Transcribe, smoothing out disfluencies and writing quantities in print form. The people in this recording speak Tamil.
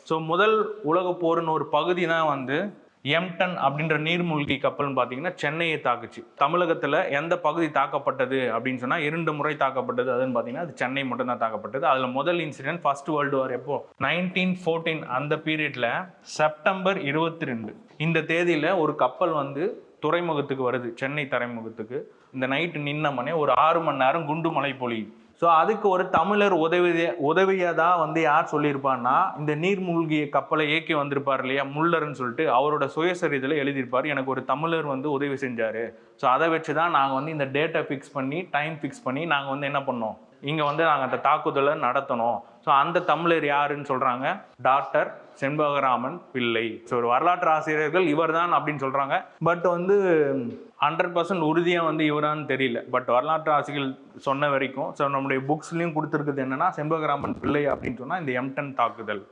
ஸோ முதல் உலகப் போரின் ஒரு பகுதி தான் வந்து எம்டன் அப்படின்ற நீர்மூழ்கி கப்பல்னு பார்த்தீங்கன்னா சென்னையை தாக்குச்சு. தமிழகத்தில் எந்த பகுதி தாக்கப்பட்டது அப்படின்னு சொன்னால் 2 முறை தாக்கப்பட்டது. அதுன்னு பார்த்தீங்கன்னா அது சென்னை மட்டும் தான் தாக்கப்பட்டது. அதில் முதல் இன்சிடென்ட் ஃபர்ஸ்ட் வேர்ல்டு வார் எப்போ 1914 அந்த பீரியட்ல செப்டம்பர் 22 இந்த தேதியில் ஒரு கப்பல் வந்து துறைமுகத்துக்கு வருது, சென்னை துறைமுகத்துக்கு. இந்த நைட்டு நின்னமனே ஒரு 6 மணி நேரம் குண்டு மழை பொழியுது. ஸோ அதுக்கு ஒரு தமிழர் உதவியதாக வந்து யார் சொல்லியிருப்பான்னா, இந்த நீர்மூழ்கிய கப்பலை இயக்கி வந்திருப்பார் இல்லையா முல்லர்ன்னு சொல்லிட்டு, அவரோட சுயசரிதில் எழுதியிருப்பார், எனக்கு ஒரு தமிழர் வந்து உதவி செஞ்சார். ஸோ அதை வச்சு தான் நாங்கள் வந்து இந்த டேட்டை ஃபிக்ஸ் பண்ணி டைம் ஃபிக்ஸ் பண்ணி நாங்கள் வந்து என்ன பண்ணோம், இங்கே வந்து நாங்கள் அந்த தாக்குதலை நடத்தணும். ஸோ அந்த தமிழர் யாருன்னு சொல்கிறாங்க, டாக்டர் செண்பகராமன் பிள்ளை. ஸோ ஒரு வரலாற்று ஆசிரியர்கள் இவர் தான் அப்படின்னு சொல்கிறாங்க. பட் வந்து 100% உறுதியாக வந்து இவரான்னு தெரியல. பட் வரலாற்று ஆசிரியர்கள் சொன்ன வரைக்கும் ஸோ நம்முடைய புக்ஸ்லையும் கொடுத்துருக்குது என்னன்னா, செண்பகராமன் பிள்ளை அப்படின்னு சொன்னால் இந்த எம்டன் தாக்குதல்.